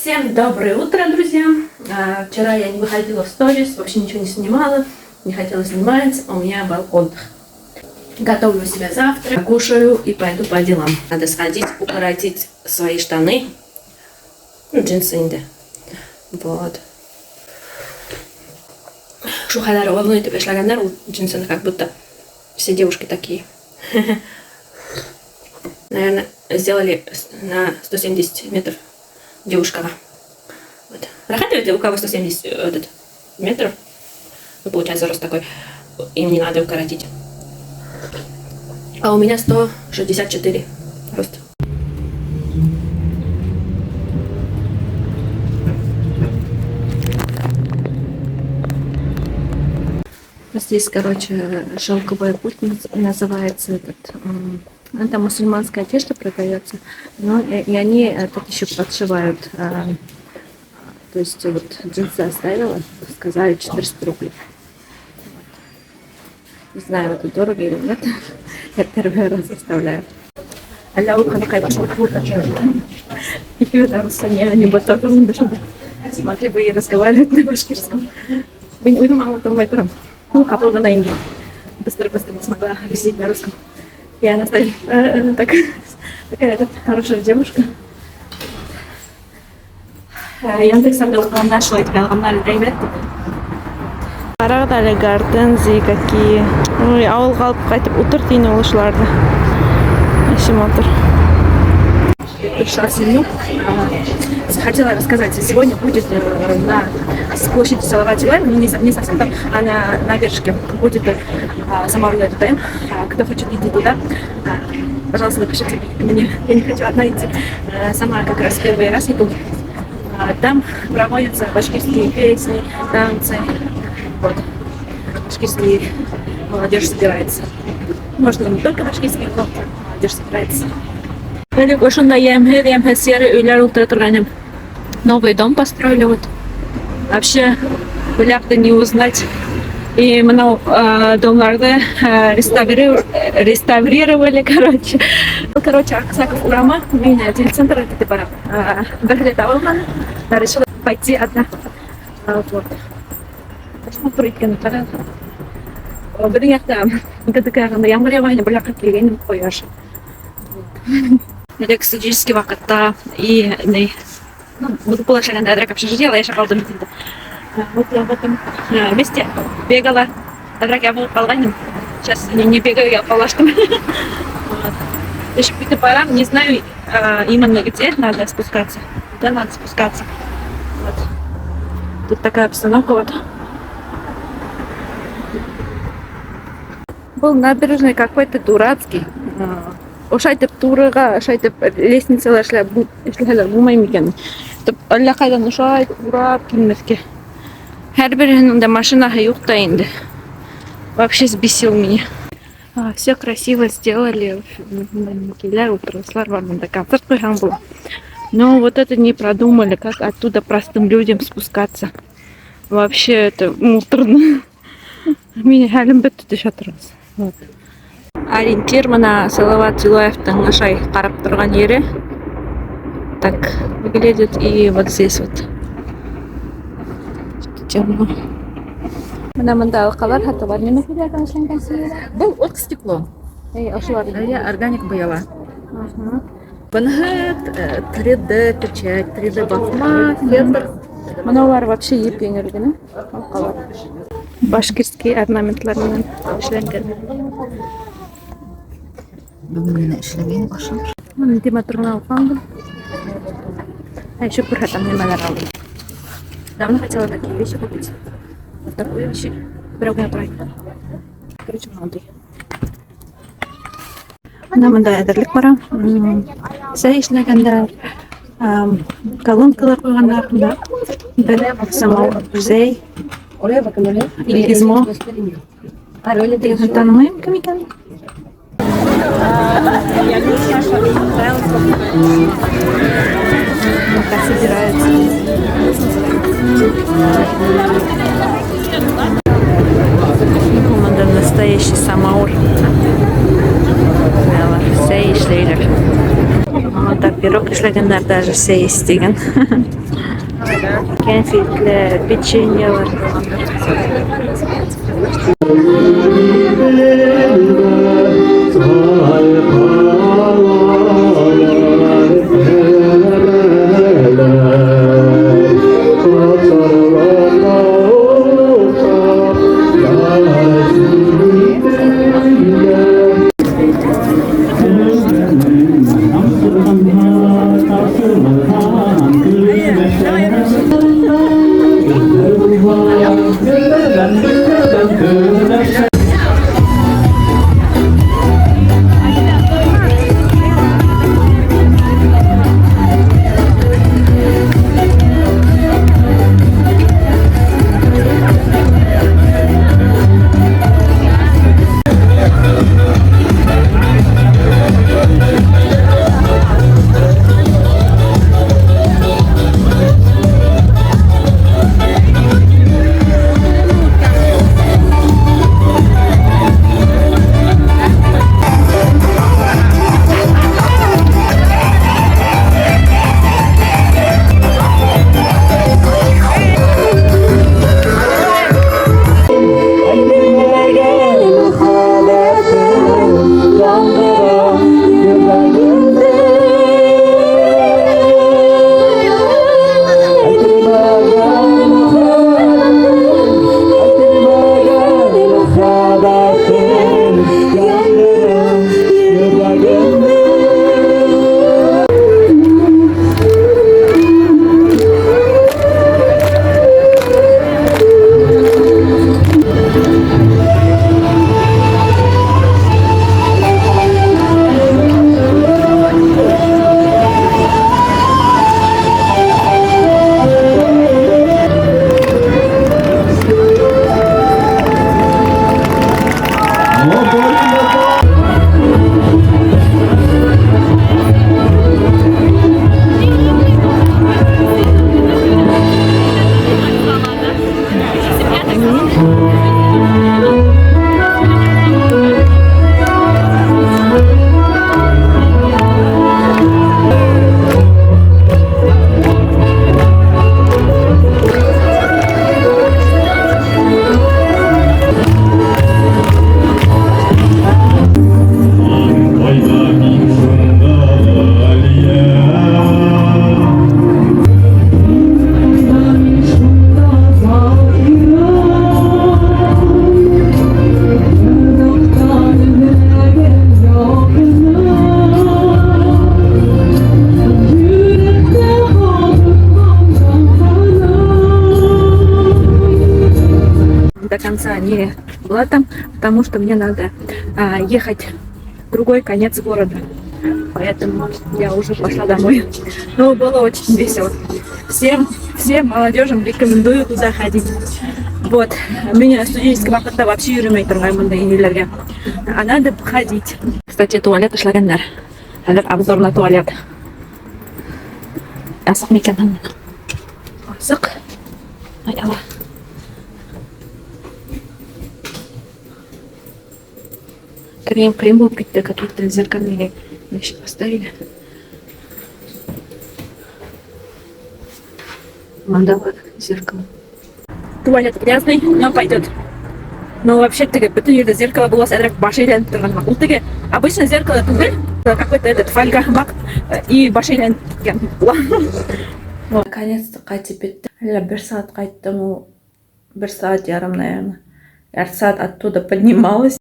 Всем доброе утро, друзья! Вчера я не выходила в сторис, вообще ничего не снимала, не хотела снимать, у меня был отдых. Готовлю себе завтрак, кушаю и пойду по делам. Надо сходить, укоротить свои штаны, джинсы инде. Вот. Шухадар волнует и бешлагандар, джинсы как будто все девушки такие. Наверное, сделали на 170 метров. Девушка. Вот. Рахатывайте, у кого 170 метров. Ну, получается, рост такой. Им не надо укоротить. А у меня 164 рост. Здесь, короче, шелковая путь называется этот. Это мусульманская одежда продается, но и они тут еще подшивают. То есть вот джинсы оставила, сказали 400 рублей. Не знаю, это дорого или нет. Я первый раз оставляю. Смотри, вы и разговаривать на башкирском. Вы не мало там вечером. Ну, капла на Индии. Быстро-быстро не смогла объяснить на русском. И она стоит такая хорошая девушка. Яндекс'та оқығанда ашылай қалғаннан ребят. Қарағдалы гортензии какие. Ой, ауылға алып қайтып отыр дейін олшыларды. Әшім отыр. Пришла в семью. Хотела рассказать, сегодня будет с площади Салават Юлаева, не совсем там, а на Бершке будет самовольный ТТМ. Кто хочет идти туда, пожалуйста, напишите мне. Я не хочу одна идти, сама как раз первый раз иду. Там проводятся башкирские песни, танцы. Вот. Башкирские молодежь собирается. Может, не только башкирские, но молодежь собирается. Новый дом построили, вот. Вообще, гуляк-то не узнать. И много домларды реставрировали, короче. Короче, Аксаков Урама, у меня телецентр, это ты пора. Решила пойти одна. Вот. Посмотреть, конечно. Экстатический вакытта и буду получать на драк общежития, я шагал домой. Вот я в этом месте бегала, драк я был полганем. Сейчас не бегаю, я палашком. Еще какие-то пора, не знаю именно где надо спускаться. Куда надо спускаться. Вот. Тут такая обстановка вот. Был набережный какой-то дурацкий. Ошайтып турыға, ошайтып лестницалар эшләһәләр булмаймы икән. Әллә кайдан ошай урап килмәскә. Һәрберенең дә машинаһы юк та инде. Вообще сбесил меня. Все красиво сделали. Утрослар бар монда концерт куйган була. Но вот это не продумали, как оттуда простым людям спускаться. Вообще это муторно. Меня хәлем бетте шат раз. Вот. Ориентир мына Салават Юлаевтың ашай қарап тұрған ері. Так выглядит, и вот здесь вот. Темно. Мына мында алқалар хаты бар. Неме килгән эшләнгән сыйра? Бұл от стекло. Органик бояла. Бұнығы 3D печать, 3D басма, фетр. Мыналар вообще еп-еңер генә алқалар. Башкирский орнаментлардан эшләнгән. Бүгін мені эшләгән башым. Дима турына алғанмын. Еще пырха там немалар алдым. Давно хотела такие вещи купить. Вот такую вещи. Дорогая правильно. Короче, молодой. Ана мында әзерлек бара. Сәй эшләгәндәр. Колонкалар куйганнар да. Бер самау сәй. Илгизмо. Танымыйм кем икән? Пока собирается. Команда настоящий самаур. Сәй эшләйләр. Вот так пирог эшләгәннәр, даже сесть деген. Конфетлер, печеньелар. До конца не была там, потому что мне надо ехать в другой конец города. Поэтому я уже пошла домой. Но было очень весело. Всем молодежам рекомендую туда ходить. Вот. Меня студенческого вакытта вообще йөрмәй торган мондай ниләргә. А надо ходить. Кстати, туалет эшләгәннәр. Хәзер обзор на туалет. Асык микән? Асык. Ай Алла. Крем булып китте, какие-то зеркальные вещи поставили. Мандала зеркало. Туалет грязный, но пойдет. Но вообще-то бөтен жерде зеркало было сәдрәк башы әйләнеп торган. Ул теге обычно зеркало түгел, какой-то этот фольга бак и башы әйләнеп киткән була. Наконец-то кайтып бетте. Әллә 1 саат кайттым, ул 1 саат ярым, наверное. Я саат оттуда поднималась.